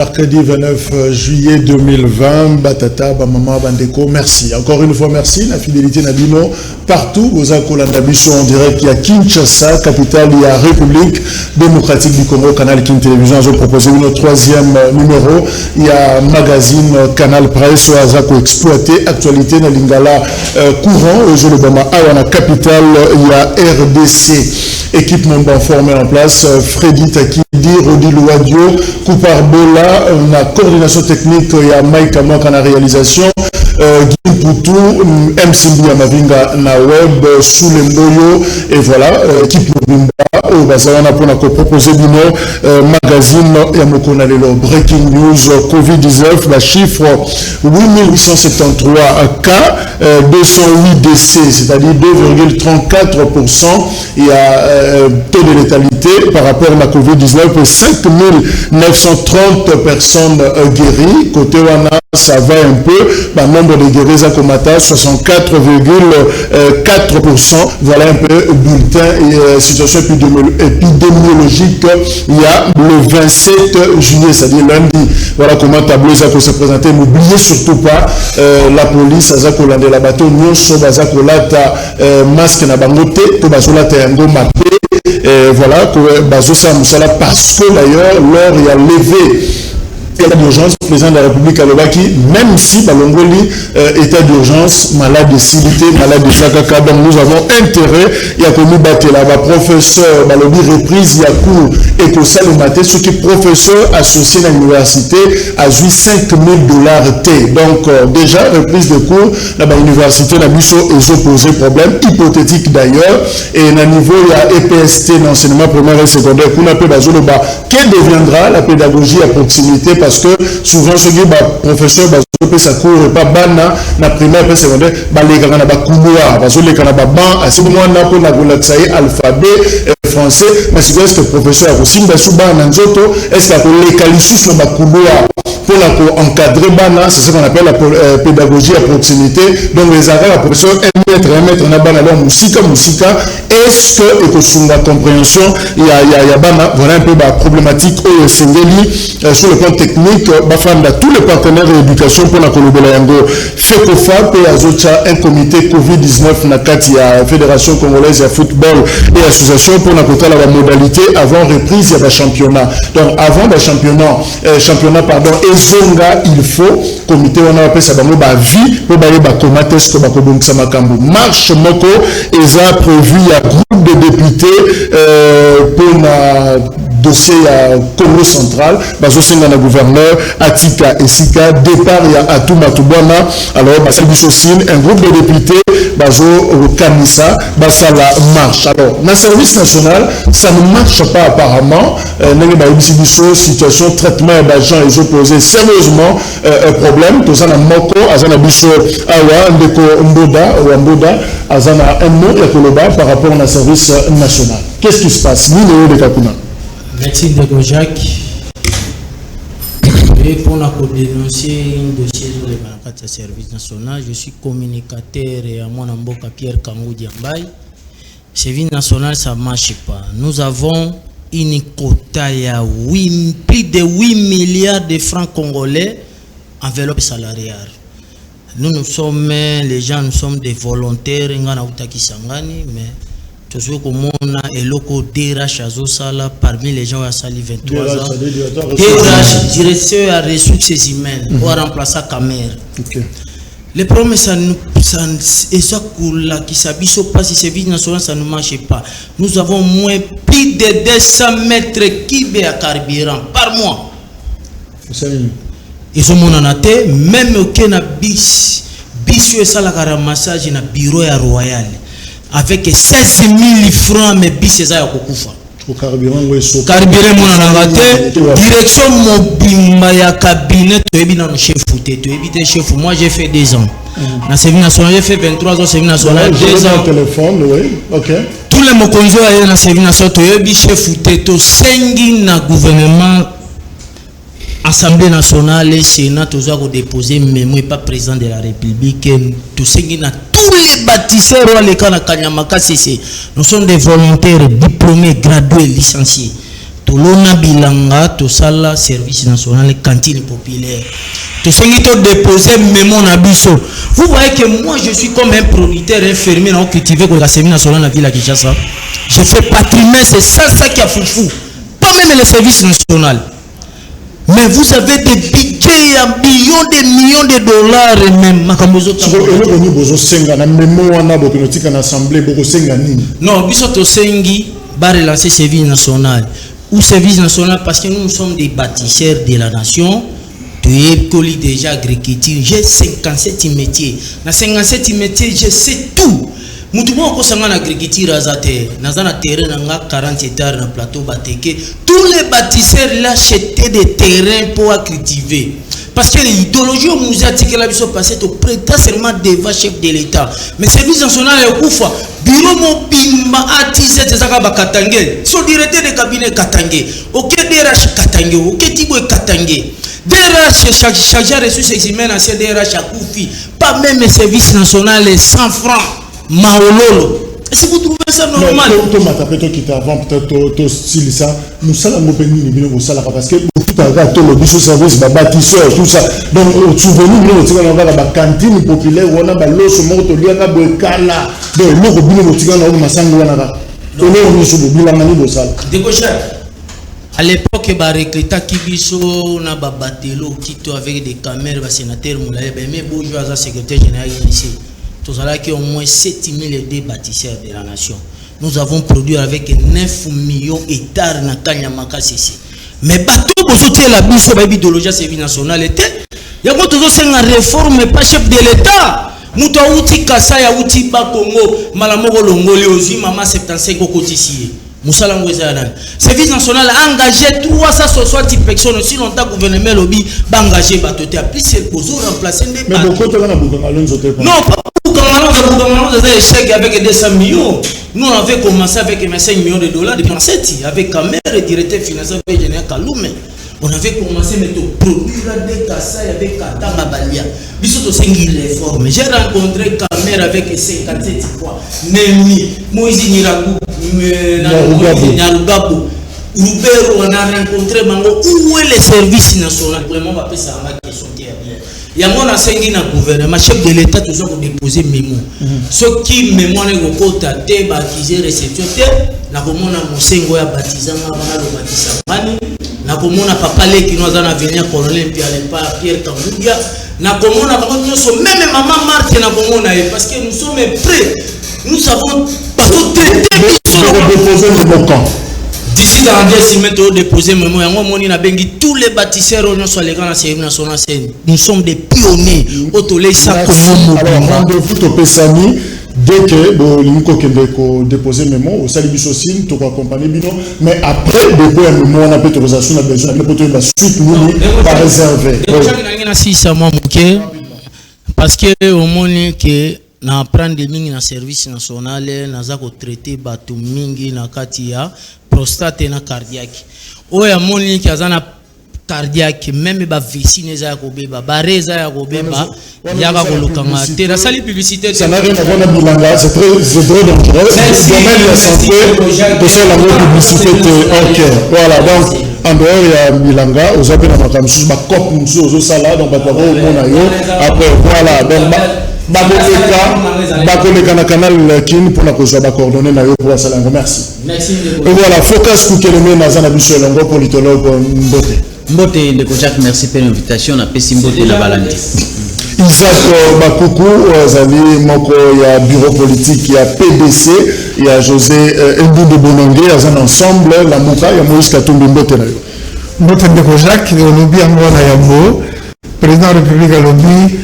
Mercredi 29 juillet 2020, Batata, Bamama, Bandeko, merci. Encore une fois, merci. La fidélité Nabino, partout, aux Akolandabiso en direct, il y a Kinshasa, capitale, il y a République démocratique du Congo, Canal Kin Télévision. Je propose notre troisième numéro. Il y a magazine Canal Presse, Azako exploité, actualité, Nalingala, courant, aux Olobama, Awana, capitale, il y a RDC. Équipe membre formée en place, Freddy Taki, Rodi Louadio, Koupar Bola, on a coordination technique, il y a Mike Amok en réalisation, Guy Poutou, MCB Amavinga na web, Soulemboyo, et voilà, équipe Mobimba, au Bazarana pour nous proposer magazine Yamokona Lelo, Breaking News, Covid-19, la chiffre 8873 cas, 208 décès, c'est-à-dire 2,34%, il y a taux de létalité par rapport à la Covid-19, 5930 personnes guéries, côté Wana, ça va un peu, le nombre de guéris à Komata, 64,4%, voilà un peu bulletin et situation épidémiologique, il y a le 27 juillet, c'est-à-dire lundi, voilà comment tableau ça peut se présenter, n'oubliez surtout pas la police, ça peut l'ande la bateau, nous sommes à Zakolata, masque na bangote, to bazolata yango maté, voilà, bazosa musala parce que d'ailleurs, l'heure il y a levé état d'urgence, président de la République à Lobaki, même si Balongoli, état d'urgence, malade de Silité, malade de Sakaka, donc nous avons intérêt, il y a commis Batela, professeur, Balobi reprise, il y a cours, et que ça le matin, ce qui est professeur associé à l'université, a joué $5,000 T. Donc, déjà, reprise de cours, là, l'université, la mission est opposé problème, hypothétique d'ailleurs, et à niveau, il y a EPST, l'enseignement primaire et secondaire, qu'on appelle Bazoloba, quelle deviendra la pédagogie à proximité, parce que souvent ce qui est professeur ça court pas bana na primaire et secondaire les gars na ba couloir parce que les gars na ba ban à ce moment là pour la relaxer alphabet français mais c'est que professeur aussi ba suba na nzoto est-ce que les qualifiés na ba couloir pour la encadrer bana c'est ce qu'on appelle la pédagogie à proximité donc les arrêts la professeur 1 mètre na bana là musique est-ce que et que sur la compréhension il y a bana voilà un peu la problématique au Sengeli sur le plan technique bafanda tous les partenaires de l'éducation pour la Kolobela Yango FECOFA et Azocha un comité Covid-19 na kati ya Fédération Congolaise de Football et association pour la côté la modalité avant reprise de championnat donc avant le championnat pardon ezonga il faut comité on a appelé ça bango ba vie pour ba komate ce que ba kobongisa makambo marche moko eza prévu il y a groupe de députés pour la dossier à Congo central, bazosenga na gouverneur Atika Esika départ il y a Atuma Tubwana alors basali bisosine un groupe de députés bazo Kanisa basala marche alors dans le service national ça ne marche pas apparemment nenge ba biso situation traitement d'agents ils opposés sérieusement problème to ça na moko azana biso awa ndeko Mboda azana un mot ya koloba par rapport au service national qu'est-ce qui se passe ni le de Kapuna. Merci de Jacques. Et pour dénoncer un dossier sur le service national, je suis communicateur et à mon amboka Pierre Kangou Diambaye. Service national, ça ne marche pas. Nous avons une quota à plus de 8 milliards de francs congolais enveloppe salariale. Nous sommes, les gens, nous sommes des volontaires, mais toujours comme on a et loco DRH Azosala parmi les gens à Sali 23 ans. DRH, directeur à ressources humaines, on a remplacé Kamer. Le problème, ça qui s'habille pas si service national, ça ne marche pas. Nous avons moins plus de 200 mètres cubes à carburant par mois. Ils sont mon anaté, même au Kenya bis et ça la ramassage dans le bureau à Royal. Avec 16 000 francs, mais bis c'est ça Kokufa. Carburant mon anaté, direction mobile ya cabinet, tu es bien chef fouté, tu es bien chef. Moi j'ai fait 2 ans. Dans service national, j'ai fait 23 ans service national, 2 ans. Téléphone, oui. OK. Tous les mokonzo à dans service national, tu es bien chef fouté, tu sengi na gouvernement. Assemblée nationale et Sénat, tous ont déposé, mais moi pas président de la République. Tous les bâtisseurs, nous sommes des volontaires diplômés, gradués, licenciés. tolona bilanga tosala service national cantine populaire tosengi to déposer mémo na biso. Vous voyez que moi je suis comme un producteur infirmier na cultiver ko la service national na ville à Kinshasa. Je fais patrimoine, c'est ça qui a foufou. Pas même le service national. Mais vous avez des budgets à millions de dollars et même makamozo ta. Non, biso to sengi ba relancer service national ou service national parce que nous sommes des bâtisseurs de la nation. Tu es collé déjà agriculture, j'ai 57 métiers. Dans 57 métiers, je sais tout. Mutumo ko sanga na agriculture azate, na zana terrain nga 40 hectares na plateau Bateke. Tous les bâtisseurs là achetaient des terrains pour cultiver. Parce que l'idéologie au musée a dit que la biso passé au président seulement devant chef de l'État. Mais service national est koufa. Bureau mobimba atise tezaka bakatangé. Son directeur de cabinet katangé. OK DRH katangé, OK Tibo katangé. DRH chargé ressources humaines ancien DRH à Koufi. Pas même service national 100 francs. Maololo. Est-ce que vous trouvez ça normal? Non, avant peut-être style ça, nous sommes parce que tout le service, bâtisseur, tout ça. Donc, souvenir, nous avons la cantine populaire, on a l'os mort, on a la à l'époque, recruta Kibiso, na babatelo, Kito avec des caméras, sénateur Moulaye, mais bourgeois, secrétaire général ici. Tout ça là qui au moins 7000 bâtisseurs de la nation. Nous avons produit avec 9 millions d'hectares na Kanyamaka CC. Mais bateau pour soutenir la biso ba idéologie service national était. Il y a toujours une réforme pas chef de l'État. Muto uti Kasaya uti ba Congo, malamoko longoli ozi mama 75 kotisi. Moussala Ngwezana. Service national a engagé 360 personnes aussi longtemps gouvernement lobby ba engagé batoté à plus c'est pour remplacer des. Mais beaucoup de gens non, pas beaucoup de échec avec 200 millions. Nous on avait commencé avec 5 millions de dollars depuis 7 avec Camer et directeur financier général Kaloumé. On avait commencé à produire des Kassai avec Katanga Balia. Bisoto sengi réforme. J'ai rencontré Camer avec 57 fois. Nemi, Moïse Niragu, Narugabo, Rubero, on a rencontré Mango. Où est le service national? Vraiment, on va faire ça à ma question. Il y a un sengi na gouvernement, chef de l'État, tout ça pour déposer mémo. Ceux qui mémo ne vont pas tâter, baptiser, réception, na komona musengo ya baptisant, na bana le baptisant. Na komona papa le qui nous a venir colonel Pierre Kambudia. Na komona même maman Marthe na komona parce que nous sommes prêts. Nous savons pas tout déposer le camp. D'ici dans 10 minutes, déposer mémoire. Tous les bâtisseurs sont les grands nationaux. Nous sommes des pionniers. Alors, rendez-vous au Pessani. Dès que vous déposez mémoire, au Salibis aussi, tu vas accompagner Bino. Mais après, déposer un mémoire, on a l'autorisation, on a besoin de la suite, nous, pas réservé. Parce que au moment que na prendre mingi na service national na za ko traiter batu mingi na kati ya prostate na cardiaque oya moni ki azana cardiaque même ba vicine za ko beba bareza ya ko beba ya ka kolukanga te na sali publicité ça n'a rien à voir na bilanga c'est très dangereux domaine de santé de faire la publicité OK voilà donc en dehors il y a bilanga aux appels na makamsu ba cop musu aux sala donc ba tabo mona yo après voilà donc Bakoleka na canal kin pour la cause ba coordonner na yo pour la salle. Merci. Merci. Et voilà, focus pour keleme na zana biso longo politologue Mbote. Mbote de Kojak, merci pour l'invitation na pesi Mbote na balandi. Isaac Bakuku, Zali Moko, il y a bureau politique, il y a PDC, il y a José Mbou de Bonongue, il y a un ensemble, la Moka, il y a Moïse Katumbi Mbote na yo. Mbote de Kojak, le lobby Angola Yambo, président de la République à lobby.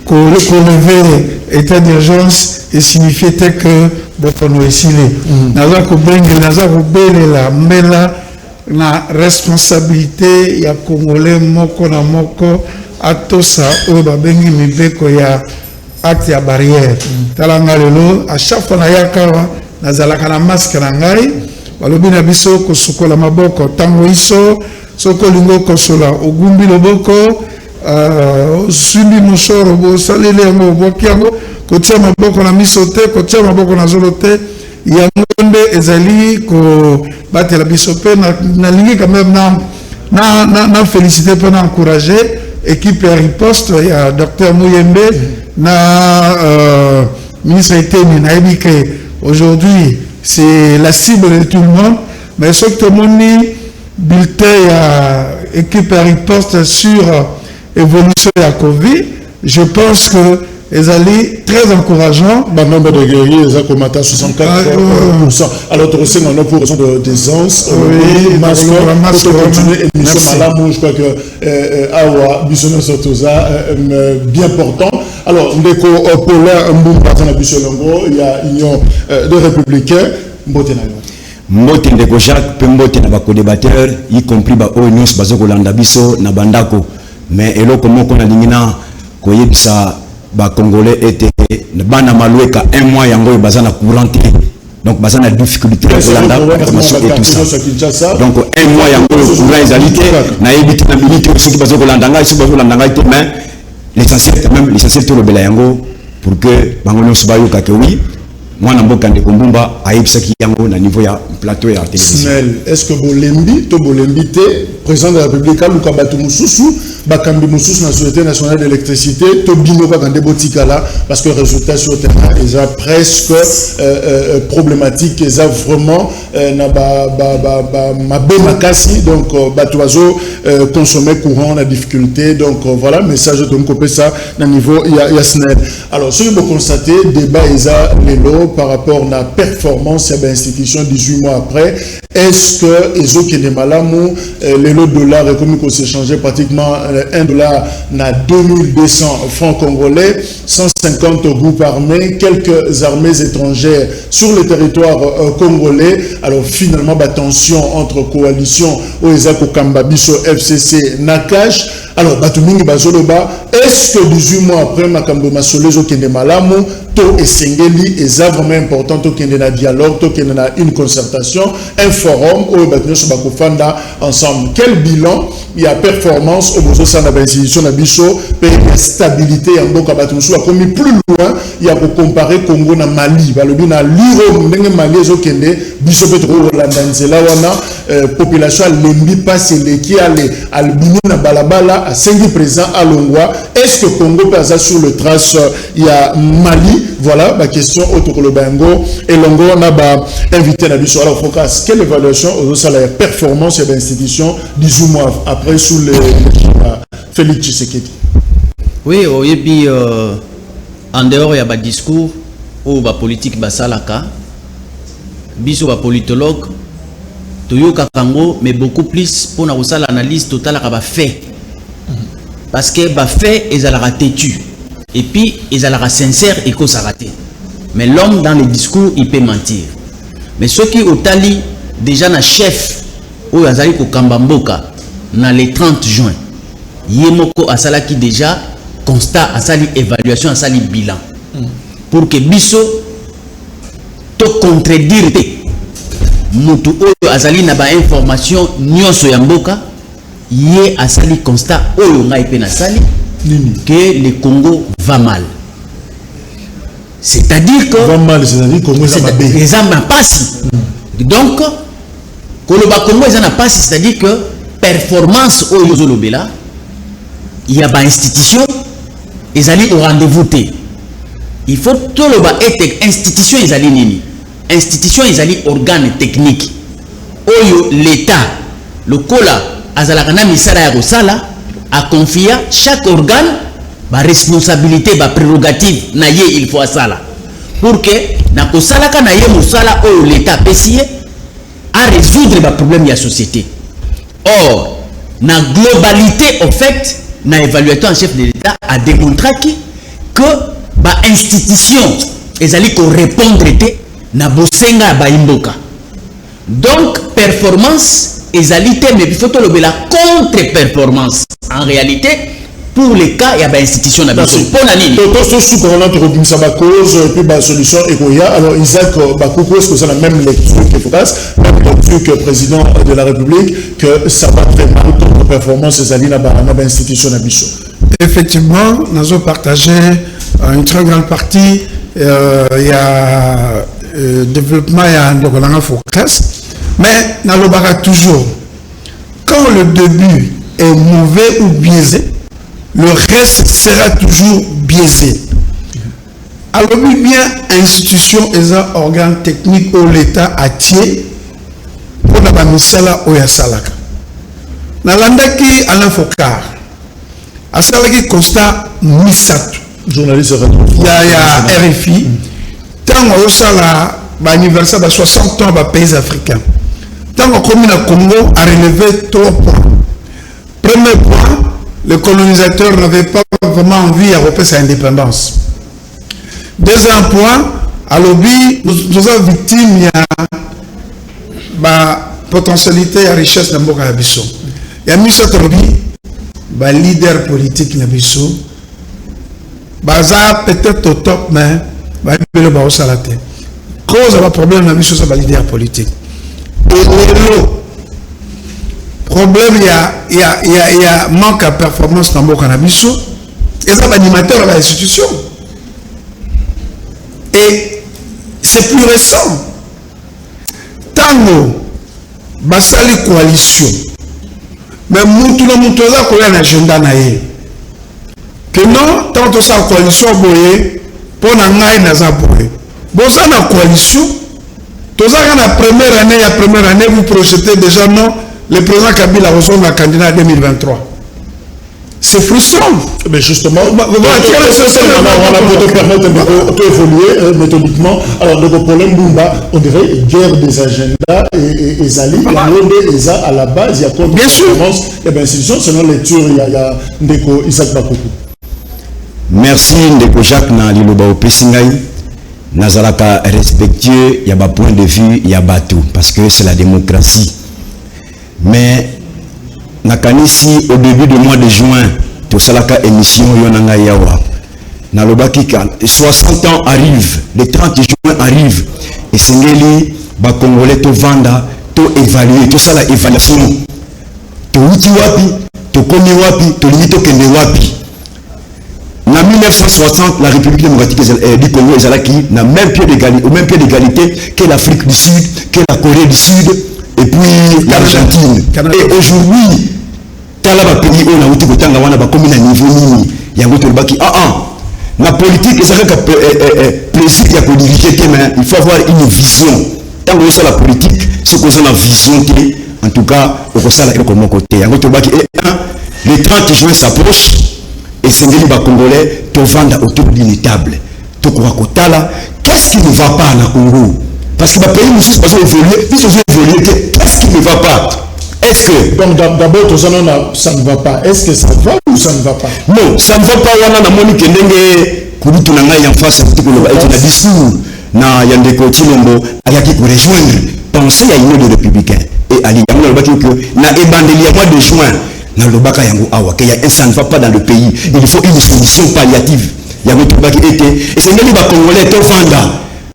Relever état d'urgence et signifier que Bokono est silé. Naza Kobenge, Naza Kobele la Mela, la responsabilité, ya Congolais Moko na Moko, Atosa, Oba Bengi Mibeko, ya acte ya barrière. Talanga lelo, à chaque fois na yakawa, Nazalaka na masque na ngai, balobi na biso kosuko la maboko, tango iso, soko lingo kosola, ogumbi loboko, Subi Mouchoro, Salile, Bokiango, Kotia Maboko na Misote, Kotia Maboko na Zolote, Yangonde ezali ko batela bisope na lingi quand même na féliciter pour encourager équipe à riposte, il y a Dr Mouyembe na ministre Eteni na ébiqué aujourd'hui c'est la cible de tout le monde mais ce que tout le monde dit bulletin à équipe à riposte sur évolution de la Covid je pense que les alliés très encourageants. Le nombre de guerriers, ils ont commenté à 64%. Alors, tu sais, on a pour raison d'aisance. Oui, masque, pour continuer l'émission Malamou, je crois que Awa, Bissonne Sotoza, bien portant. Alors, Ndeko Paulin Mboum, partant à Bissonongo, il y a Union de Républicains, Mbotenayo. Mbote Ndeko Jacques, Mbote na bako débatteur, y compris ba ONUS, Bazoko Landabiso, na Bandako. Mais, elo, comment qu'on a l'ingina, koyebisa, ba Congolais étaient bana maloueka un mois yango bazana couranté donc bazana difficulté pour la formation et tout ça donc un mois yango courant ezalité na ebité na milité aussi qui bazoko landanga ici bazoko landanga te mais l'essentiel quand même l'essentiel tout le bela yango pour que bangolo subayo ka que oui moi na mboka ndeko Mbumba ayebisaki yango na niveau ya plateau ya télévision. Est-ce que Bolembi to Bolembi te président de la République Luka Batu Mususu bakambi Mususu na société nationale d'électricité to bino ka kande botikala parce que résultat sur terrain est presque problématique et ça vraiment na ba makasi donc batu azo consommer courant na difficulté donc voilà message de m'copé ça na niveau ya SNEL. Alors ce que vous constatez débat isa lelo par rapport à la performance de l'institution 18 mois après, est-ce que les autres qui sont malamou, les $, et comme il s'est changé pratiquement $1 na 2200 francs congolais, 150 groupes armés, quelques armées étrangères sur le territoire congolais. Alors finalement, la tension entre coalition Oezako Kambabiso FCC Nakash. Alors, Batumingi Bazoloba, est-ce que 18 mois après Makambo Masolezo Kende Malamu, To et Sengeli, et ça vraiment important, To Kende na dialogue, To Kende na une concertation, un forum, où Batumingi Sobakofanda ensemble. Quel bilan il y a performance au besoin de la institution Nabiso, il y a stabilité, en Boka Batumingi a commis plus loin, il y a pour comparer Congo na Mali, Balobi na Liro, Ndenge Mali, Zo Kende, Biso Petro Landanzela, Wana, population Lembi passe les qui allait, Albino na Balabala, à 5 présents à Longwa. Est-ce que Congo passe sur le trace il y a Mali? Voilà ma question au Tokolo Bango. Et Longo, on a invité Nabiso. Alors, Focas, quelle évaluation au salaire performance de l'institution 18 mois après sous le Félix Tshisekedi? Oui, et puis en dehors, il y a un discours ou la politique basalaka, biso ba politologue, Toyoka Kango, mais beaucoup plus pour l'analyse totale à fait. Parce que les faits, ils ont têtu. Et puis, ils ont sincère et qu'ils ont raté. Mais l'homme, dans le discours, il peut mentir. Mais ceux qui ont tali, déjà, na chef, ou Azali Kambamboka, dans le 30 juin, Yemoko Asala qui déjà constat, Asali évaluation, Asali bilan. Pour que Bisso, te contredire, Moutou Azali n'a pas information, Nyonso Yamboka, Yé a sali constat que le Congo va mal. C'est-à-dire que va mal, c'est-à-dire que Congo n'a pas si. Donc, Congo n'a pas si, c'est-à-dire que performance au Yozolobela, il y a une institution, ils allaient au rendez-vous. Il faut tout le être institution, ils allaient nini. Institution, ils allaient organe technique. L'État, le Kola, Azalakana Misala ya Rosala a confié chaque organe ba responsabilité ba prérogative na ye il faut asala pour que na kosala kana ye musala o l'état pesier à résoudre ba problème de la société. Or na globalité en fait na évaluateur en chef de l'état a démontré que ba institution ezali ko répondre na bosenga ba imboka. Donc performance égalité, mais il faut que la contre-performance. En réalité, pour les cas, il y a une institution dans la pour la solution alors Isaac Bakoukou, est-ce que c'est la même lecture que Focas, même lecture que le président de la République, que ça va très mal contre-performance dans l'institution de Bichot? Effectivement, nous avons partagé une très grande partie. Il y a développement et focus, mais dans le barat toujours, quand le début est mauvais ou biaisé, le reste sera toujours biaisé. Alors bien institution et un organe technique où l'État a tiré pour la misala ou ya salaka. Nalandaki Alain Fokar, a salaki constat misatu. Journaliste il y a RFI. Tant on sala l'anniversaire de 60 ans des pays africains. Tant on commis le Congo a relevé 3 points. Premier point, le colonisateur n'avait pas vraiment envie de repérer sa indépendance. Deuxième point, à l'objet, nous sommes victimes de la potentialité et la richesse de Mboka Abisso. Il y a mis ce leader politique Nabisso. Baza peut-être au top, mais le bas au salaté. Cause de problème Nabisso, c'est le leader politique. Et le problème, il y a manque de performance dans Mboka Nabisso. Et ça, l'animateur de l'institution. Et c'est plus récent. Tango, basali coalition. Mais Moutoula Moutoula, qu'on a un agenda naïe. Que non, tant que ça coalition boye, pour n'engager naza boye. Bon, ça la coalition. Tout ça, la première année, vous projetez déjà non, le président Kabila reçoit la candidat 2023. C'est frustrant. Mais justement, on a pour te permettre d'évoluer méthodiquement. Alors, le problème Bumba, on dirait guerre des agendas et Zali, il y a à la base, il y a quoi? Bien sûr. Et bien, institution, selon lecture, il y a Ndeko Isaac Bakoukou. Merci Ndeko Jacques na Liloba Opesingai. Nazalaka respectueux, il y a un point de vue, il y a tout, parce que c'est la démocratie. Mais nakanisi au début du mois de juin, tout ça la émission Yonanga Yawa. Nalobakika, 60 ans arrivent, le 30 juin arrive, et Sengeli, ba Congolais to vanda, to évaluer, tout ça la évaluation. To uti wapi, to komi wapi, to limito kende wapi. En 1960, la République démocratique du Congo n'a même pied d'égalité, au même pied d'égalité que l'Afrique du Sud, que la Corée du Sud, et puis l'Argentine. Et aujourd'hui, dans le pays où on a eu un niveau mini, il y a la politique, c'est plaisir de diriger, mais il faut avoir une vision. Tant que la politique, c'est qu'on a une vision, en tout cas, on a un côté. Le 30 juin s'approche. Et c'est les Congolais te vendent autour d'une table. Qu'est-ce qui ne va pas en Congo? Parce que le pays nous sommes évoluer, qu'est-ce qui ne va pas? Est-ce que. Donc d'abord, ça ne va pas. Est-ce que ça va ou ça ne va pas? Non, ça ne va pas. On a Monique Ndenge, Kouroutounanga en face, un discours. Na Yandeko Chilombo, Ayaki pour rejoindre. Pensez à une autre républicain. Et Ali Yango, na Ebandeli à mois de juin. Ça ne va pas dans le pays. Il faut une solution palliative. Il y a un qui était. Et c'est les Congolais qui ont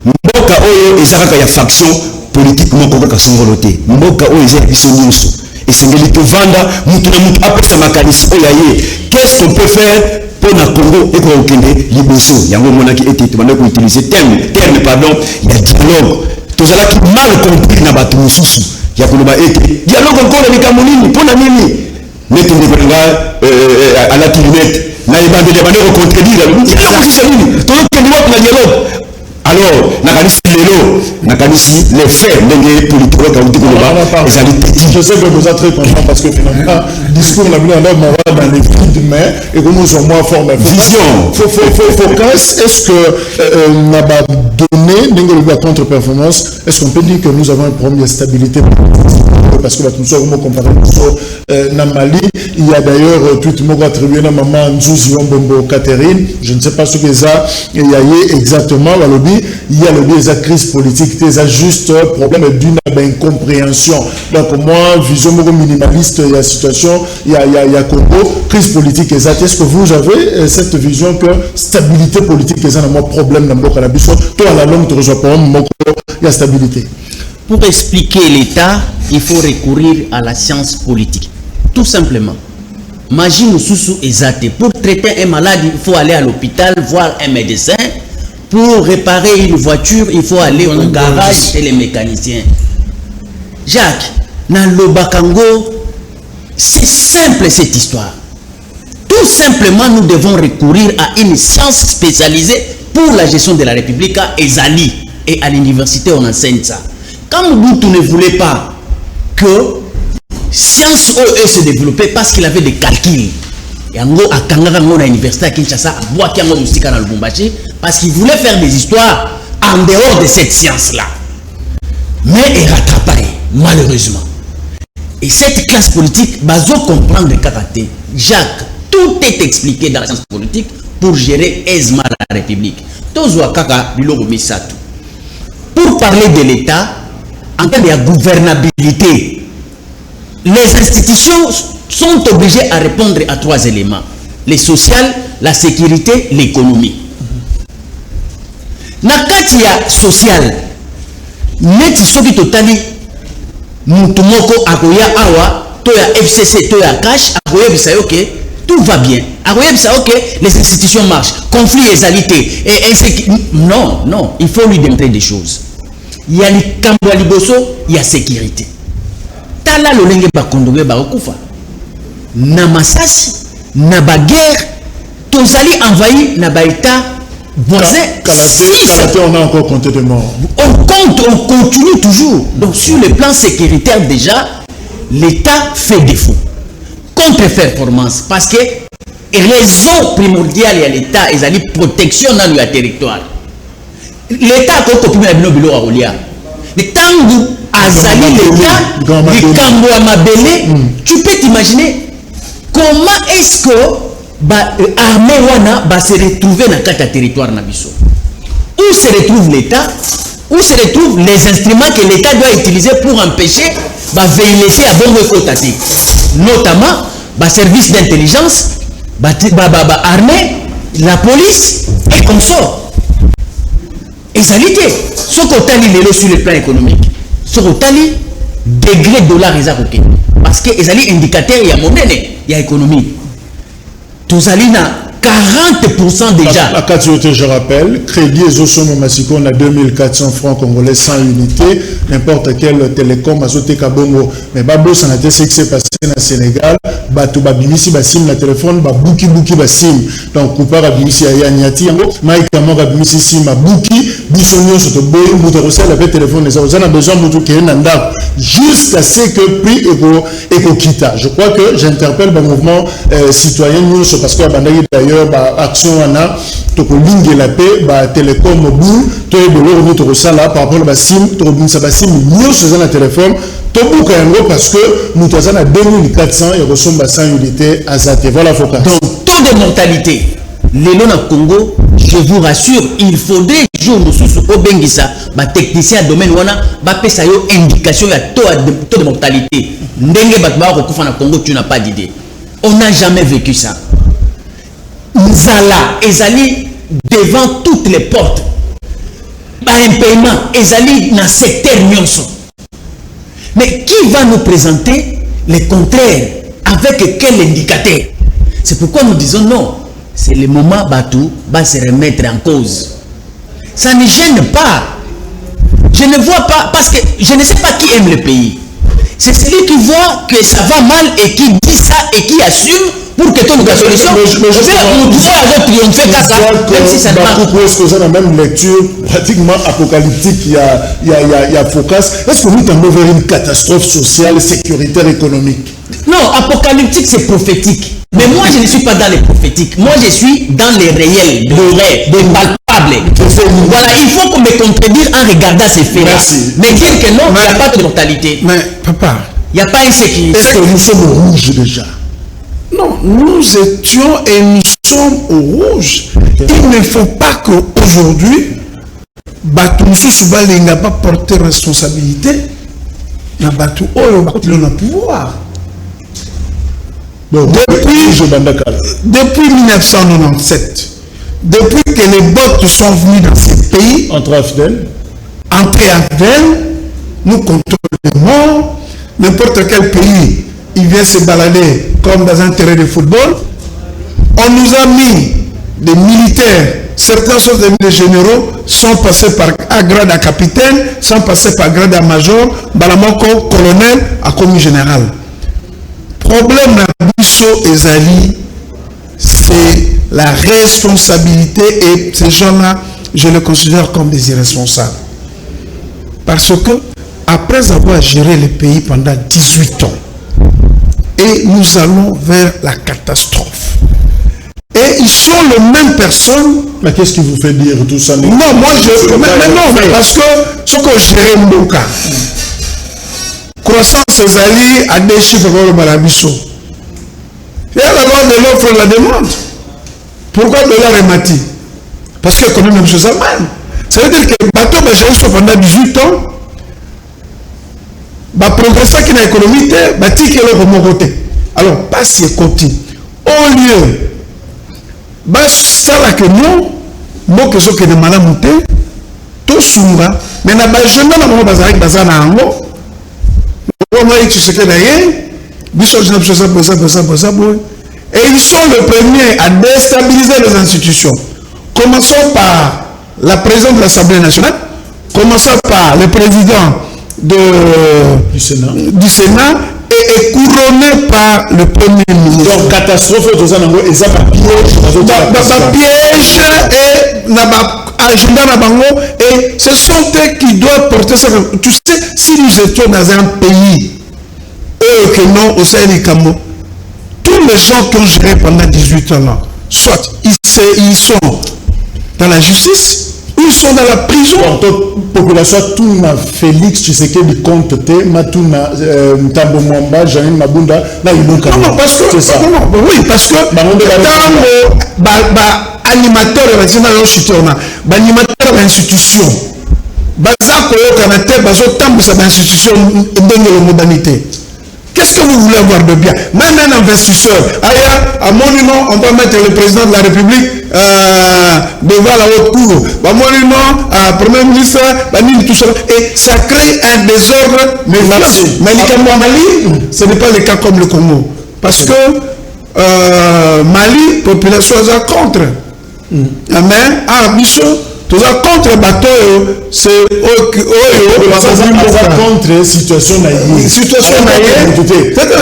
Mboka Oyo et Saraka ya faction politiquement Kongoka Songoloté. Mboka Oyo et Bisonyoso. Et c'est les qui vanda, Moutouna après sa makanisi Oyaye. Qu'est-ce qu'on peut faire pour le Congo et pour le Kende Liboso? Il y a un moment qui était utilisé terme, pardon, il y a dialogue. Tout ça qui mal compris na Batou Soussou. Il y a dialogue encore avec Kamoulini, pour la Nini. Mettez à la kilomètre, là il va venir contredire. Alors, les faits, les politiques, je sais que vous êtes très content parce que finalement, le discours l'a mis en œuvre dans les vides, mais et que nous sommes moins forts. Vision. Est-ce que n'a pas donné une contre-performance? Est-ce qu'on peut dire que nous avons une première stabilité? Parce que nous sommes comparés au Mali. Il y a d'ailleurs tout le monde attribué à maman Nzouzi Bombo Catherine. Je ne sais pas ce que ça il y a exactement. Il y a le crise politique, il y a juste problème d'une incompréhension. Donc moi, vision minimaliste, il y a la situation, il y a Congo, crise politique exacte. Est-ce que vous avez cette vision que stabilité politique est un problème dans le cannabis? Toi, à la longue, tu ne reçois pas il y a stabilité. Pour expliquer l'État, il faut recourir à la science politique. Tout simplement. Magie nous sous exacte. Pour traiter un malade, il faut aller à l'hôpital, voir un médecin. Pour réparer une voiture, il faut aller au garage chez les mécaniciens. Jacques, dans le Bakango, c'est simple cette histoire. Tout simplement, nous devons recourir à une science spécialisée pour la gestion de la République à Ezali. Et à l'université, on enseigne ça. Quand Mobutu ne voulait pas que science OE se développait parce qu'il avait des calculs. Et en gros, à Kangara, à l'université à Kinshasa, à Boakiango, Moustika, dans le Lubumbashi, parce qu'il voulait faire des histoires en dehors de cette science-là. Mais il rattrapait, malheureusement. Et cette classe politique, bazo comprendre le karaté. Jacques, tout est expliqué dans la science politique pour gérer aisément la République. Pour parler de l'État, en termes de gouvernabilité, les institutions sont obligées à répondre à 3 éléments. Les social, la sécurité, l'économie. Nakatia social, neti soki totali mutumoko akoya awa, toya FCC, toya cash, akoya bisayo ke, tout va bien. Akoya bisayo ke, les institutions marchent. Conflit égalité. Non, non, il faut lui démontrer des choses. Il y a les kambo liboso, il y a sécurité. Tala lolenge ba kondogé ba okufa. Na masasi, na baguerre, tozali envahi na ba état voisin. On a encore compté de morts. On continue toujours. Donc sur le plan sécuritaire déjà, l'État fait défaut. Contre-performance. Parce que raison primordiale à l'État, ils allaient protection dans le territoire. L'État a compris la bilo à Rolia. Mais tant azali l'État, les Kambo à Mabele, tu peux t'imaginer comment est-ce que l'armée wana va se retrouver dans le territoire nabiso. Où se retrouve l'État? Où se retrouvent les instruments que l'État doit utiliser pour empêcher veiller à bon côté. Notamment, le service d'intelligence, l'armée, la police et consorts. Et ça l'était. Ce qu'on t'a dit sur le plan économique, ce qu'on t'a dit, degré dollar, parce que les indicateurs, il y a monnaie, il y a économie. Tous allez 40% déjà. La quantité, je rappelle, crédit Ezosomo Massiko, on a 2400 francs congolais sans unité, n'importe quel télécom, Azote Kabongo. Mais Babo, ça n'a été ce qui s'est passé au Sénégal. Batou Babimisi Bassim, la téléphone, Babouki Bouki Bassim. Donc, Koupa Babimisi Ayaniati, Mike Kamon Babimisi Sim, Babouki, Bissonio, Sotoboy, Moutarosel, avait téléphone, les autres, on a besoin de Moutouké Nanda, jusqu'à ce que prix Eko Kita. Je crois que j'interpelle le mouvement citoyen, parce que d'ailleurs, action wana toko ligne la paix télécom mobile to de l'euro to sala par rapport à sim to binsa sim mieux sur un téléphone to buka yango parce que nous avons à 2400 et ressemble à 100 unités à zate. Voilà focus. Donc taux de mortalité les lois au Congo, je vous rassure, il faudrait jour au Bengisa ba technicien domaine wana ba pesa yo indication ya taux de mortalité ndenge batba ko kufa na Congo, tu n'as pas d'idée. On n'a jamais vécu ça. Nzala, Ezali devant toutes les portes. Un paiement, Ezali dans le secteur Nyonso. Mais qui va nous présenter le contraire? Avec quel indicateur? C'est pourquoi nous disons non. C'est le moment Batou va se remettre en cause. Ça ne gêne pas. Je ne vois pas, parce que je ne sais pas qui aime le pays. C'est celui qui voit que ça va mal et qui dit ça et qui assume pour que tout le monde solution. Est-ce que la même lecture pratiquement apocalyptique, il y a focus. Est-ce que nous avons vers une catastrophe sociale, sécuritaire, économique? Non, apocalyptique c'est prophétique. Mais moi je ne suis pas dans les prophétiques. Moi je suis dans les réels, les vrais, des palpables. Voilà, il faut qu'on me contredire en regardant ces faits-là. Mais dire que non, il n'y a pas de mortalité. Mais papa, il n'y a pas une sécurité. Est-ce que nous sommes au rouge déjà? Non, nous étions et nous sommes au rouge. Il ne faut pas qu'aujourd'hui, Batumsu Soubali n'a pas porté responsabilité. Il y a Batou le pouvoir. Depuis 1997, depuis que les bottes sont venues dans ce pays, entre Afdel, nous contrôlons n'importe quel pays. Il vient se balader comme dans un terrain de football. On nous a mis des militaires, certains sont des généraux, sont passés par un grade à capitaine, sont passés par grade à major, balamoko colonel, à commis général. Problème na biso ezali, c'est la responsabilité, et ces gens-là, je les considère comme des irresponsables. Parce que, après avoir géré le pays pendant 18 ans, et nous allons vers la catastrophe. Et ils sont les mêmes personnes. Mais qu'est-ce qui vous fait dire tout ça? Non, moi je... Mais parce que ce que j'ai mon cas, croissance ezali à des chiffres comme le Malabiso. Il y a la loi de l'offre et la demande. Pourquoi de la remati? Parce que quand même même chose Allemagne. Ça veut dire que le bateau va gérer ça pendant 18 ans. Va progresser qui dans l'économie, va tirer le mon côté. Alors, pas si côté. Au lieu, bah ça là que nous, moi que je que de malade monté, tout sunga, mais na ba jeune na mo bazar bazana ango. Moi tu sais que d'ailleurs, biso je n'ai ça. Et ils sont les premiers à déstabiliser les institutions. Commençons par la présidente de l'Assemblée nationale, commençons par le président du Sénat et couronné par le Premier ministre. Donc, catastrophe, et ça va piège et agenda na bango, et ce sont eux qui doivent porter ça. Tu sais, si nous étions dans un pays que non, au Sénégal, tous les gens qui ont géré pendant 18 ans là, soit ils sont dans la justice, ou ils sont dans la prison. Population, tout na Félix Tshisekedi compte, Matuna Ntambo Mwamba, Janine Mabunda, là il manque. Non, parce que c'est ça. Oui, parce que animateur et animateur d'institution, modalité. Qu'est-ce que vous voulez avoir de bien? Même un investisseur, à mon nom, on va mettre le président de la République devant la haute cour. À mon nom, Premier ministre, tout ça. Et ça crée un désordre. Mais Mali, ce n'est pas le cas comme le Congo. Parce que Mali, population est contre. Mais, Bichot, tout ça contre bateau, c'est contre situation naïve. Situation naïve.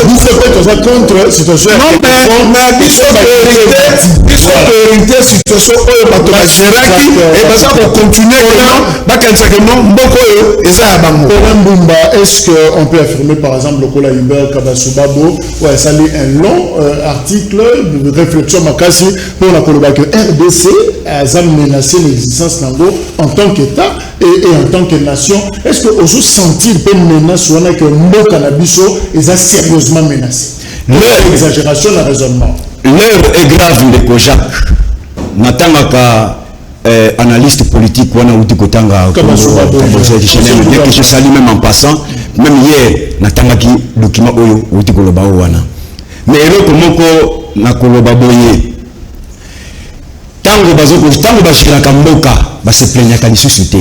Vous faites contre situation naïve. Non, mais situation bateau et ça pour continuer est-ce qu'on peut affirmer par exemple le Kola Hubert Kabasubabo, ouais, ça lit un long article de réflexion makasi pour la Koloba que RDC a menacé l'existence en tant qu'État et en tant que nation. Est-ce que vous sentez une menace ou que le cannabis est sérieusement menacé? L'heure exagération, le raisonnement. L'heure est grave de Kojak. Natanga analyste politique wana uti kotanga que je salue même en passant, même hier natanga ki document oyo uti koloba wana. Mais eloko moko na koloba boye. Tango bashikilaka mboka se plaignaka lisusu te.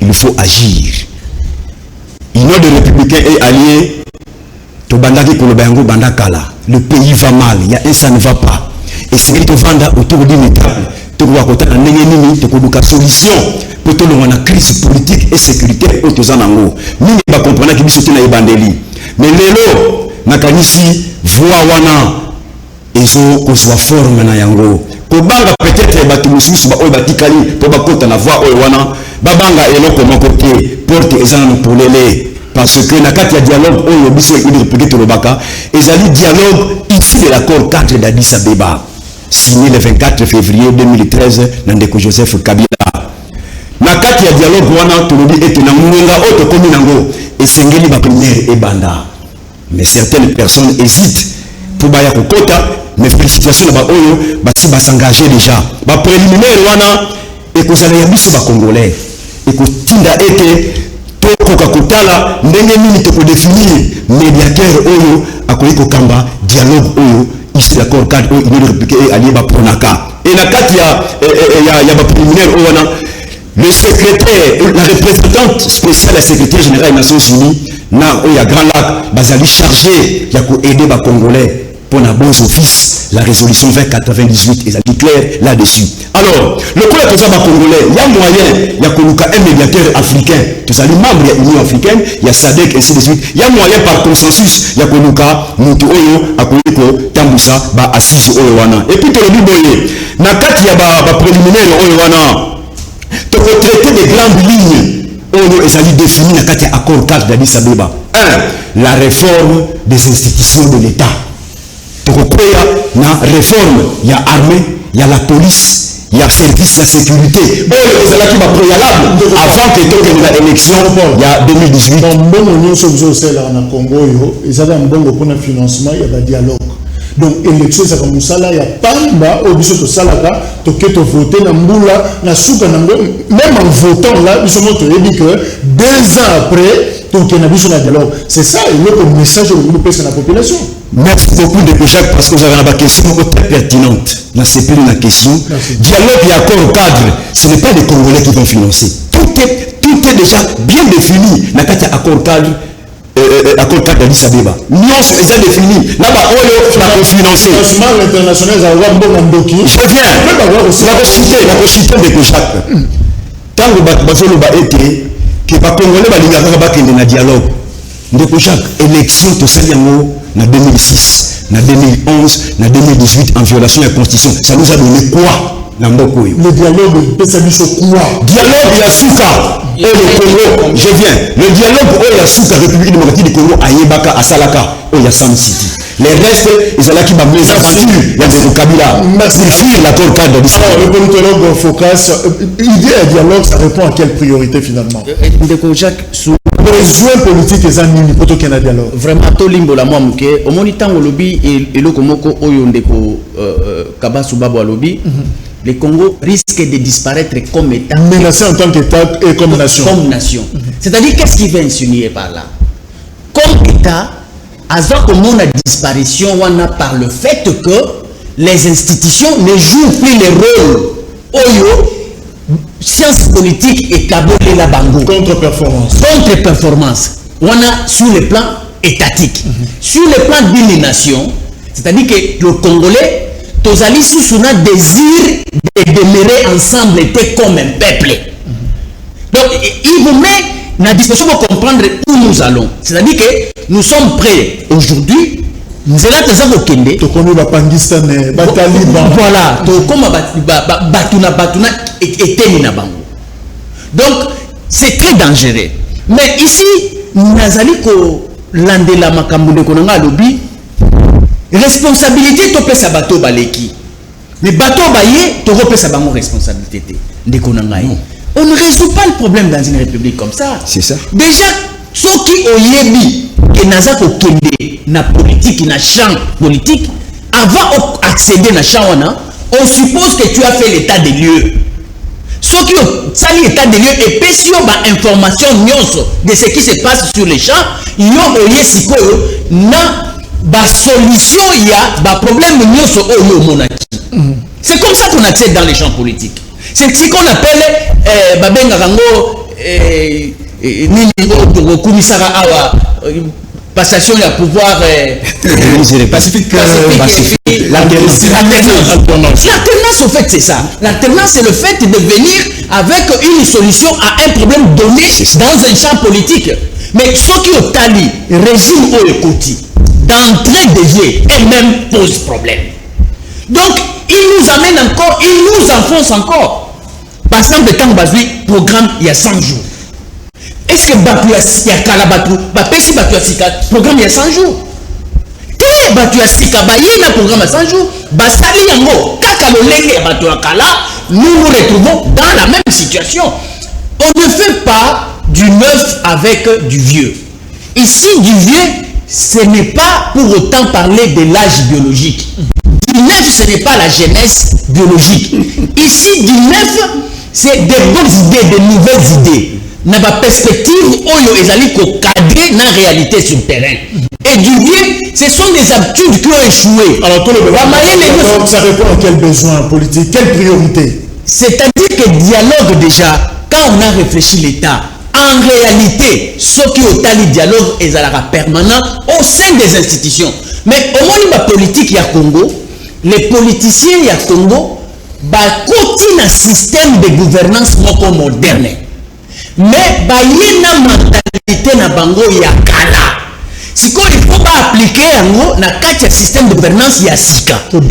Il faut agir. Union des républicains et alliés to bandaki koloba yango bandakala. Le pays va mal, il y a un ça ne va pas. Et c'est que vanda autour d'une étape. Tu vois que tu as une solution pour te donner une crise politique et sécuritaire au Tozanango. Nous ne pouvons pas comprendre que nous sommes dans les bandeli. Mais l'élo, nakanisi, voix wana, ezo, qu'on soit forme na yango. Kobanga peut-être batu mususu ba oy batikali pour bakota na voix oy wana babanga elo comme côté porte ezana pour lele parce que na kati ya dialogue oyo biso ili république tolobaka ezali dialogue issu de l'accord 4 d'Addis Abeba signé le 24 février 2013 dans Ndeko Joseph Kabila. Na kati ya dialogue wana tolobi ete na munga oto komi nango esengeli ba première ebanda. Mais certaines personnes hésitent pour baya kokota. Mais félicitations à Oyo, Bati va s'engager déjà. Ba préliminaire wana et que ça les biso ba congolais. Et que tinda ete to kokakotala ndenge nini te ko définir médiateur Oyo akoliko kamba dialogue Oyo ici l'accord cadre Oyo il répliquer allié ba pronaka. Et la kat ya ba préliminaire wana le secrétaire la représentante spéciale la secrétaire générale des Nations Unies na Oya Grand Lac bazali chargé ya ko aider ba congolais. pour un bon office, la résolution 2098 est claire là-dessus. Alors, le collègue congolais, il y a moyen, il y a un médiateur africain, tous les membres de l'Union africaine, il y a SADC, ainsi de suite. Il y a moyen par consensus, il y a Mutu Oyo, Akoliko, Tamboussa, Assise Oyowana. Et puis, tu le dis, boye, Nakati, il y a préliminaire Oyowana. Tu peux traiter des grandes lignes. Oyo est défini dans le accord cadre d'Addis Abeba. 1. La réforme des institutions de l'État. La réforme, il y a armée, il y a la police, il y a service de sécurité. Oyo est là qui va préalable avant que tu aies l'élection, il y a 2018. Bon, nous sommes au Congo, ils ont un bon financement, il y a un dialogue. Donc, l'élection, c'est comme ça, il y a pas de au-dessus de ça, tu as voté, même en votant là, ils ont dit que 2 ans après, tu as un dialogue. C'est ça, le message de la population. Merci beaucoup de Jacques parce que vous avez une question très pertinente. Dans ces question. Dialogue et accord cadre, ce n'est pas les Congolais qui vont financer. Tout est déjà bien défini dans l'accord cadre. Accord cadre d'Addis Abeba. Nous sommes déjà définis. Là-bas, on a financé. Le financement international, ça va je viens. La citer de Jacques. Tant que vous été que les Congolais vont dialogue. De Jacques, élection, tout ça, en 2006, en 2011, en 2018, en violation de la Constitution. Ça nous a donné quoi? Le dialogue, ça dit quoi? Dialogue, il y a Souka. Et le Congo, je viens. Le dialogue, il y a Souka, République démocratique du Congo, à Yebaka, à Salaka, il y a Sam City. Les restes, ils sont là qui m'ont mis les aventures, il y a des Kabila. Merci. Ils fuient l'accord cadre de l'histoire. Le politologue Focas, l'idée à dialogue, ça répond à quelle priorité finalement? Besoin politique et amis pour qu'il y ait un dialogue. Vraiment, tout limbo la moi muke. Au monitant au lobby et le komoko oyondeko kabasubabo lobby. Le Congo risque de disparaître comme État. Menacé en tant qu'État et comme nation. Comme nation. C'est-à-dire, qu'est-ce qui va insinuer par là? Comme État, avant que mon disparition, on a par le fait que les institutions ne jouent plus le rôle. Oyo, science politique et kabolé la bango. Contre-performance. Contre-performance. On a sur le plan étatique. Sur le plan d'une nation, c'est-à-dire que le Congolais, Tozali sous un désir de demeurer ensemble comme un peuple. Donc, il vous met dans la disposition pour comprendre où nous allons. C'est-à-dire que nous sommes prêts aujourd'hui. Nous sommes là, nous sommes voilà. Donc, c'est très dangereux. Mais ici, nous avons landela makambo konanga lobby. Responsabilité, tu peux sa bateau baleki. Mais bateau baye, tu peux sa responsabilité. On ne résout pas le problème dans une république comme ça. C'est ça. Déjà, ceux qui ont yebi, et n'a pas na politique, na champ politique, avant d'accéder à champ, on suppose que tu as fait l'état des lieux. Ceux qui ont sali l'état des lieux et puis si on a information de ce qui se passe sur les champs, ils ont na solution, il y a un problème. C'est comme ça qu'on accède dans les champs politiques. C'est ce qu'on appelle passation de pouvoir pacifique. L'alternance, au fait, c'est ça. L'alternance, c'est le fait de venir avec une solution à un problème donné dans un champ politique. Mais ceux qui ont tali, régime au écouti, d'entrée déviée, elle-même pose problème. Donc, il nous amène encore, il nous enfonce encore. Par exemple, le temps basé, programme il y a 100 jours. Est-ce que Batu y a Kalabatou, Bapesi Batu y a programme il y a 100 jours? Que Batu y a Sika, il y a un programme à 100 jours. Basali Yango, Kakalolenge et Batu Akala, nous nous retrouvons dans la même situation. On ne fait pas du neuf avec du vieux. Ici, du vieux, ce n'est pas pour autant parler de l'âge biologique. Du neuf, ce n'est pas la jeunesse biologique. Ici, du neuf, c'est des bonnes idées, de nouvelles idées. Dans la perspective, Oyo Ezali ko cadrer dans la réalité sur le terrain. Et du vieux, ce sont des habitudes qui ont échoué. Alors, ça répond à quel besoin politique, quelle priorité? C'est-à-dire que dialogue déjà, quand on a réfléchi l'État, en réalité, ce qui est au dialogue est permanent au sein des institutions. Mais au moins, la politique ya Congo, les politiciens ya Congo, continue un système de gouvernance moderne. Mais il y a une mentalité na bango ya kala. Si il ne faut pas appliquer un système de gouvernance ya sika. Donc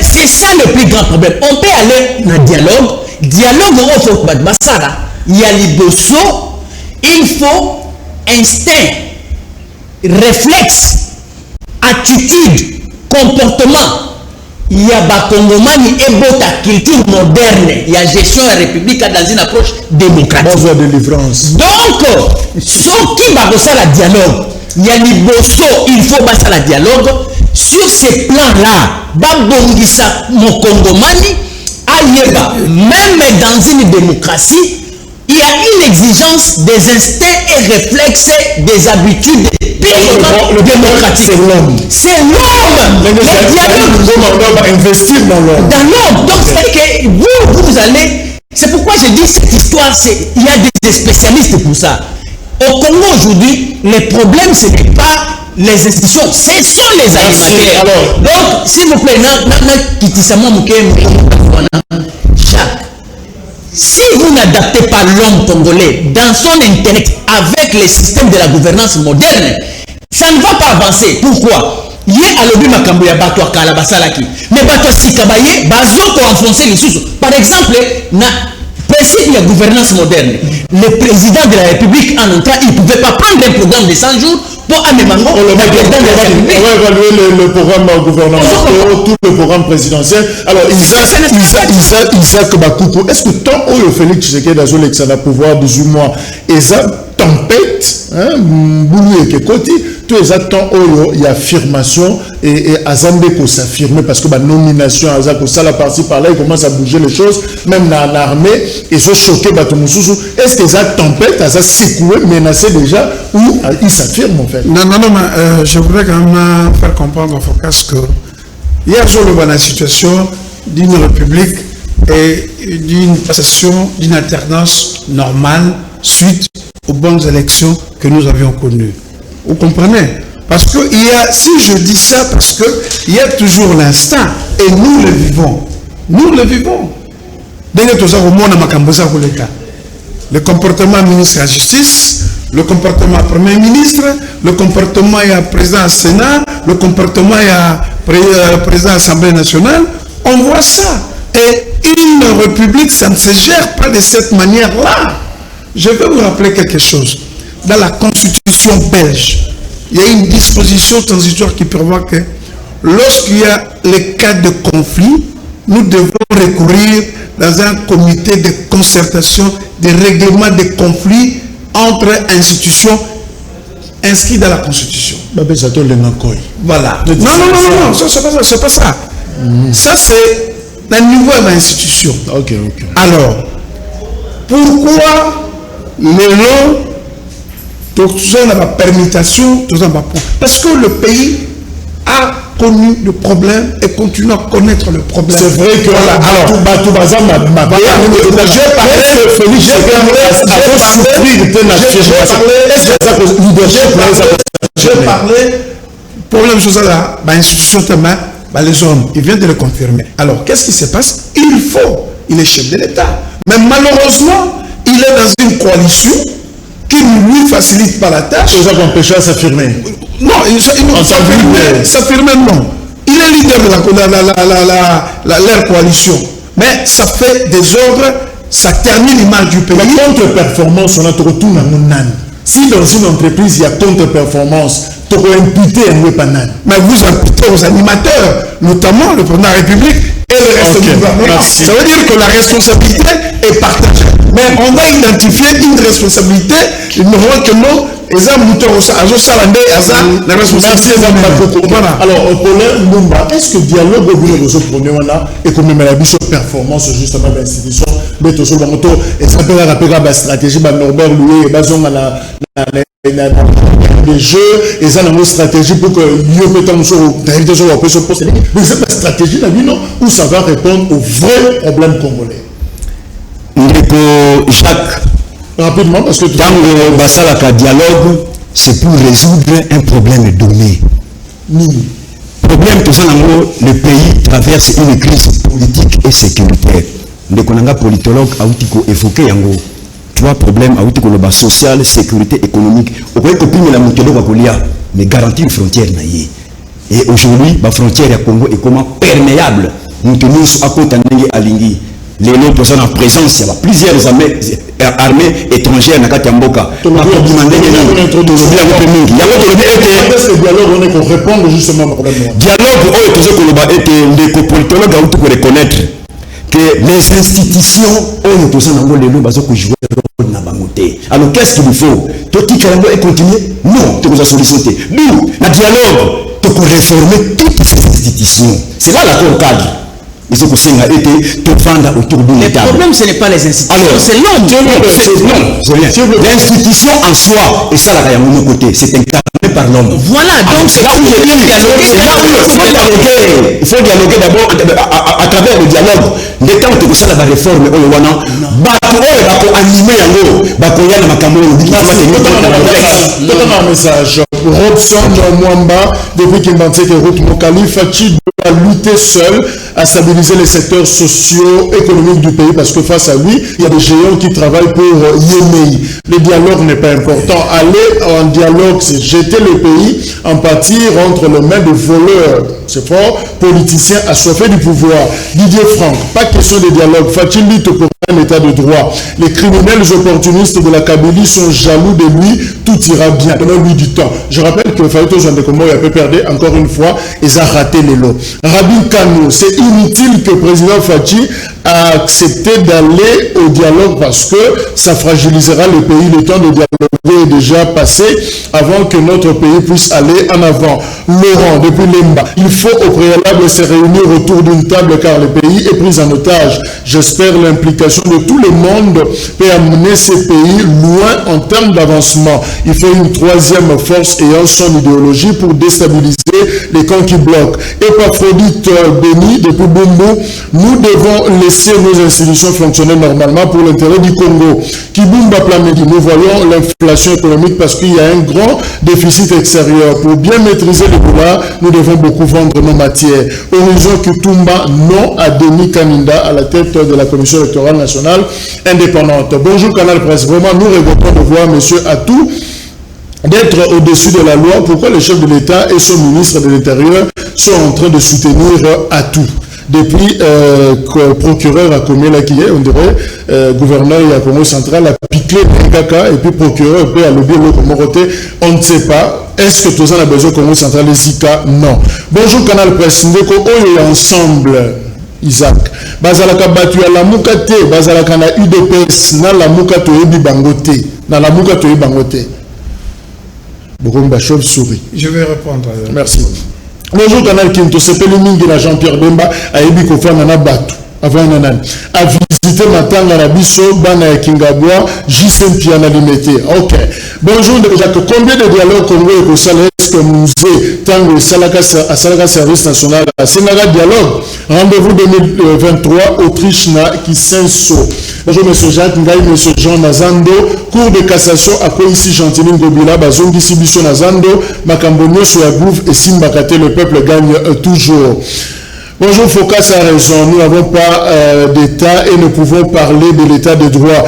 c'est ça le plus grand problème. On peut aller dans le dialogue. Dialogue au faut pas basara. Il y a liboso, il faut instinct, réflexe, attitude, comportement. Il y a Bakongomani et la culture moderne. Il y a gestion de la République dans une approche démocratique. Besoin de délivrance. Donc, ce qui va passer la dialogue, il y a liboso, il faut passer la dialogue. Sur ces plans-là, Babongisa Mokongomani, même dans une démocratie, il y a une exigence des instincts et réflexes, des habitudes démocratiques. C'est l'homme. C'est l'homme. Le dialogue. On va investir dans l'homme. Dans l'homme. Donc, c'est que vous allez. C'est pourquoi je dis cette histoire, il y a des spécialistes pour ça. Au Congo aujourd'hui, les problèmes, ce n'est pas les institutions, ce sont les animateurs. Alors, donc, s'il vous plaît, chaque. Si vous n'adaptez pas l'homme congolais dans son intellect avec les systèmes de la gouvernance moderne, ça ne va pas avancer. Pourquoi? Il y a l'objet makambo ya bato akala basalaki. Mais bato sikabaye bazoko enfoncer les sous. Par exemple, na principe de gouvernance moderne, le président de la République en entrant, il ne pouvait pas prendre un programme de 100 jours pour amener le président de la République. On va évaluer le programme gouvernemental, tout le programme présidentiel. Alors, Isaac Bakoukou, est-ce que tant que Félix Tshisekedi a le pouvoir de 18 mois, et ça tempête, Boulou et Kekoti, tout ça tant il y a affirmation et Azambe pour s'affirmer parce que la nomination Azak ça la partie par là il commence à bouger les choses même dans l'armée et se choquer est-ce que ça tempête ça secoué menacé déjà ou il s'affirme en fait? Non, mais je voudrais quand même faire comprendre au Focas que hier jour la situation d'une république et d'une passation d'une alternance normale suite aux bonnes élections que nous avions connues. Vous comprenez? Parce que si je dis ça, parce qu'il y a toujours l'instinct, et nous le vivons. Nous le vivons. Le comportement ministre de la Justice, le comportement Premier ministre, le comportement président du Sénat, le comportement président de l'Assemblée nationale, on voit ça. Et une république, ça ne se gère pas de cette manière-là. Je vais vous rappeler quelque chose. Dans la constitution belge, il y a une disposition transitoire qui prévoit que lorsqu'il y a les cas de conflit, nous devons recourir dans un comité de concertation, de règlement des conflits entre institutions inscrites dans la constitution. Voilà. Non, c'est pas ça. Ça, c'est le niveau de l'institution. Ok. Alors, pourquoi les lots n'a pas permutation, parce que le pays a connu le problème et continue à connaître le problème. C'est vrai que j'ai parlé problème chose là, institution les hommes, ils viennent de le confirmer. Alors, qu'est-ce qui se passe? Il est chef de l'État. Mais malheureusement, il est dans une coalition qui ne lui facilite pas la tâche. Ça va empêcher à s'affirmer. Non, s'affirmer non. Il est leader de leur coalition. Mais ça fait des ordres, ça termine l'image du pays. La contre-performance, on a retour dans mon âne. Si dans une entreprise, il y a contre-performance, tu peux imputer un wepanan. Mais vous imputez aux animateurs, notamment le président de la République et le reste du gouvernement. Ça veut dire que la responsabilité est partagée. Mais on va identifier une responsabilité, il ne voit que non, et ça, la responsabilité. Alors, Paulin Mbumba, est-ce que le dialogue au bout de ce premier là et comme la performance justement de l'institution, mais tout le monde, et ça peut rappeler la stratégie, Norbert Loué, et basé les jeux, et ça, une stratégie pour que mais c'est la stratégie où ça va répondre aux vrais problèmes congolais. Ndeko Jacques, Rapidement, parce que... Tango basalaka dialogue, c'est pour résoudre un problème donné. Problème tout ça, le pays traverse une crise politique et sécuritaire. Les politologues ont évoqué 3 problèmes le social, sécurité économique. Au point que la montée mais garantir une frontière. Et aujourd'hui, la frontière à Congo est comment perméable. Nous tenons à côté de Alingi. Les noms sont en présence, il y a plusieurs armées étrangères dans Katamboka. Le dialogue, on est qu'on répond justement au problème. Dialogue, les politologues ont reconnaître que les institutions ont joué alors qu'est-ce qu'il faut? Tout Karambo est continué? Non, tu nous as sollicité. Nous, le dialogue, tu peux réformer toutes ces institutions. C'est là l'accord cadre. Les problème, ce n'est pas les institutions, c'est l'homme. C'est rien. L'institution en soi, et ça, la mon côté, c'est incarné par l'homme. Voilà, donc c'est là où il faut dialoguer d'abord à travers le dialogue. Les temps que ça, la réforme, message. Robson Mwamba, depuis qu'il m'a dit que Ruth Mokali doit lutter seul à stabiliser les secteurs socio-économiques du pays parce que face à lui, il y a des géants qui travaillent pour Yémei. Le dialogue n'est pas important. Aller en dialogue, c'est jeter le pays en partir entre les mains de voleurs. C'est fort, politiciens assoiffés du pouvoir. Didier Franck, pas question de dialogue. Faut-il lutter pour un état de droit? Les criminels opportunistes de la Kabylie sont jaloux de lui. Tout ira bien. Donnons-lui du temps. Je rappelle que Faïto Jean de Combo a pu perdre encore une fois et a raté les lots. Rabin Kano, c'est inutile que le président Fachi a accepté d'aller au dialogue parce que ça fragilisera le pays. Le temps de dialoguer est déjà passé avant que notre pays puisse aller en avant. Laurent, depuis Lemba, il faut au préalable se réunir autour d'une table car le pays est pris en otage. J'espère l'implication de tout le monde peut amener ces pays loin en termes d'avancement. Il faut une troisième force ayant son idéologie pour déstabiliser les camps qui bloquent. Épaphrodite Béni, depuis Bumbu, nous devons laisser nos institutions fonctionner normalement pour l'intérêt du Congo. Kibumba Plamedi, nous voyons l'inflation économique parce qu'il y a un grand déficit extérieur. Pour bien maîtriser le dollar, nous devons beaucoup vendre nos matières. Horizon Kutumba, non à Denis Kaninda à la tête de la Commission électorale nationale indépendante. Bonjour Canal Presse, vraiment nous regrettons de voir M. Atou d'être au-dessus de la loi. Pourquoi le chef de l'État et son ministre de l'Intérieur sont en train de soutenir Atou? Depuis procureur à Komela qui est, on dirait, gouverneur à Congo central a piqué le caca et puis procureur peut à lobby le Comoroté, on ne sait pas. Est-ce que tout ça a besoin Congo central et Zika? Non. Bonjour Canal Presse, Ndeko Oyo ensemble. Isaac. Bazalaka batu ya la mukate, bazalaka na UDPS, na la mukato ebi bangote. Na la mukato ebi bangote. Bokomba chauve-souris. Je vais répondre. Merci. Bonjour Canal Kinto, c'est Pélimingi la Jean-Pierre Bemba, a ebi kofa nana batu. Avant nanan. A visité Matanga Rabiso, Bana et Kingabwa, J.C. Piana Limité. Ok. Bonjour Jacques, combien de dialogues Congo et Kosala est-ce que musée Tango et Salaka Service National à Sénaga Dialogue? Rendez-vous 2023, Autriche na Kisenso. Bonjour M. Jacques, Ngaï, M. Jean Nazando, cours de cassation à quoi ici Gentiline Gobila, Bazongi Sibiso Nazando, Makambonio Soyagouv et Simbakate, le peuple gagne toujours. Bonjour, Focas a raison, nous n'avons pas d'État et ne pouvons parler de l'État de droit.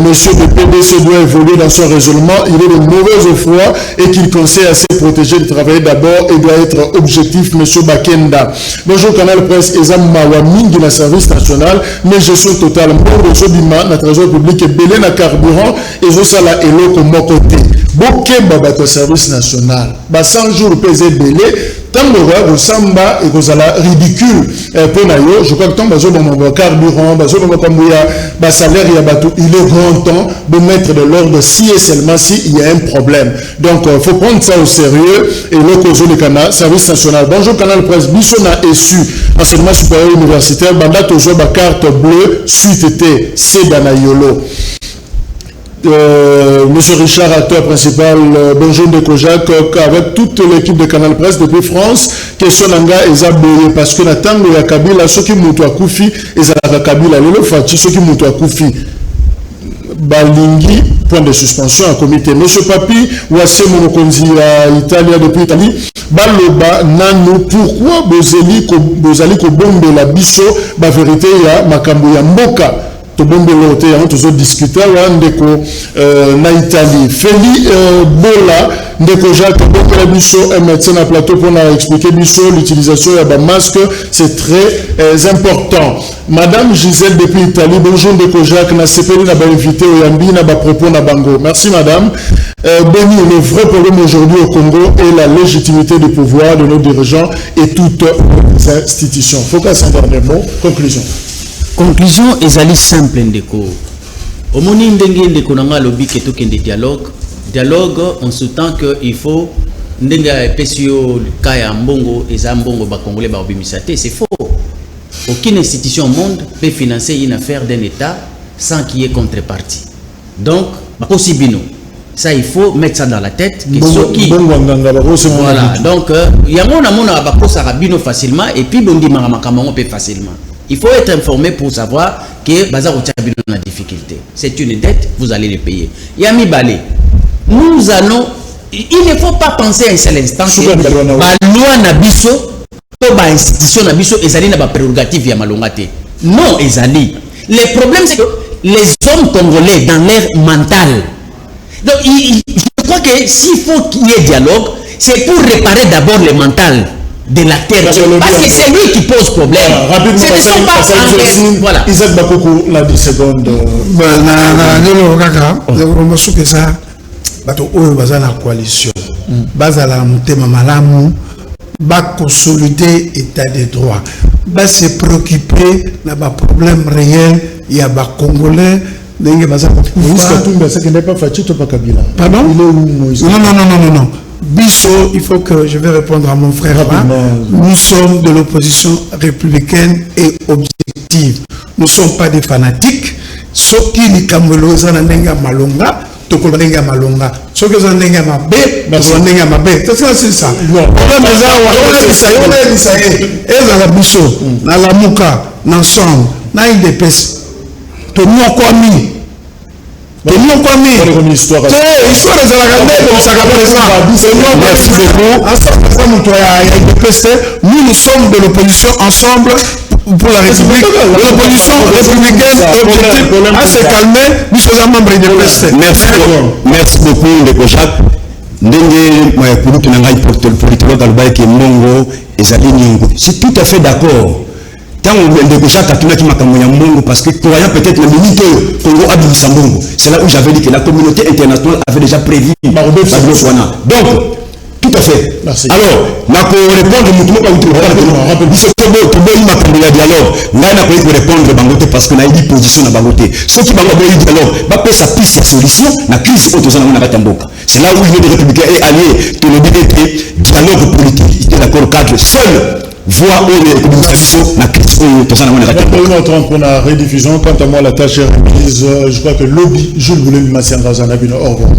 Monsieur le PDC doit évoluer dans son raisonnement, il est de mauvaise foi et qu'il conseille à se protéger de travailler d'abord et doit être objectif, Monsieur Bakenda. Bonjour, Canal Presse, Ezam Mawaming de la service national, mais gestion totale, Moro Sobima, la trésor public et Belé na carburant, et Zosala Elo comme côté. Bokemba bato service national, 100 jours pesé Belé, Tambora, Samba et Gozala ridicule. Pour Nayo, je crois que tant que carburant, salaire, il est grand temps de mettre de l'ordre si et seulement si il y a un problème. Donc, il faut prendre ça au sérieux et le cause du Canal, service national. Bonjour, Canal Presse, Bissona ESU, enseignement supérieur universitaire, Banda toujours ma carte bleue, suite était, c'est Danayolo. Monsieur Richard, acteur principal, bonjour de Kojak, avec toute l'équipe de Canal Presse depuis France, question nanga ezaboye parce que natango ya Kabila, ceux qui moutou à Koufi, ezalaka Kabila, le Fati, ceux qui moutou à Koufi. balingi point de suspension à comité. Monsieur Papi Wasse Monokonzi à Italie depuis Italie baloba nano pourquoi bozali ko bombe la biso ba vérité ya makambo ya mboka to bombe lote ya on discuter wa ndeko na Italie Feli Bola ndeko Jacques bombe la biso un médecin à plateau pour nous expliquer biso l'utilisation ya ba masque c'est très important. Madame Gisèle depuis Italie bonjour ndeko Jacques na sepeli na ba invité au Yambi na ba propos na bango. Merci madame. Béni, le vrai problème aujourd'hui au Congo est la légitimité du pouvoir de nos dirigeants et toutes les institutions. Faut qu'à un dernier mot. Conclusion. Conclusion, ezali simple ndeko. Omoni ndenge ndeko nanga lobi keto kende dialogue. Dialogue en ce temps que il faut ndenga epesio kaya mbongo eza mbongo ba congolais ba obimisate, c'est faux. Aucune institution au monde peut financer une affaire d'un État sans qu'il y ait contrepartie. Donc, possible. Ça, il faut mettre ça dans la tête. Voilà. Donc, il y a un rabino facilement et puis on dit facilement. Il faut être informé pour savoir que Bazar Ochabino a une difficulté. C'est une dette, vous allez les payer. Yami Balé, nous allons. Il ne faut pas penser à un seul instant que la loi Nabiso, la institution Nabiso, ezali na ba prérogative ya malongate. Non, ezali. Le problème, c'est que les hommes congolais, dans leur mental, donc, je crois que s'il faut qu'il y ait dialogue, c'est pour réparer d'abord le mental de l'acteur. Parce que c'est lui qui pose problème. Rapidement, voilà. Isaac Bakoko, la 10 secondes. La coalition, la malamu, consolider l'état de droit, se préoccuper de problème réel, il y a des Congolais. Pardon? Non. Bisso, il faut que je vais répondre à mon frère. Nous sommes de l'opposition républicaine et objective. Nous ne sommes pas des fanatiques. Ceux qui ni kamoloza na nenga malonga, tokolo nenga malonga. Ceux qui sont nenga mabe, tokolo nenga mabe. C'est ça. La bisso, na la muka, na ensemble, na IDPS. Tenons quoi mis? Tenons quoi mis? Histoire de nous sommes de l'opposition ensemble pour la République. L'opposition républicaine objective à se calmer. Nous sommes membres de l'UPST. Merci beaucoup, Ndeko Jacques. C'est tout à fait d'accord. Parce que peut-être la minute Congo a dit c'est là où j'avais dit que la communauté internationale avait déjà prévu. Donc, tout à fait. Merci. Alors, je vais répondre parce qu'on a une position dans Bangote. Ceux qui vont avoir un dialogue, ça piste la solution, la crise c'est là où les républicains est allié, tout le dialogue politique, c'était l'accord cadre seul. Voir où les communications la crise une autre pour la rediffusion. Quant à moi, la tâche est remise. Je crois que lobby, je voulais le masser en au revoir.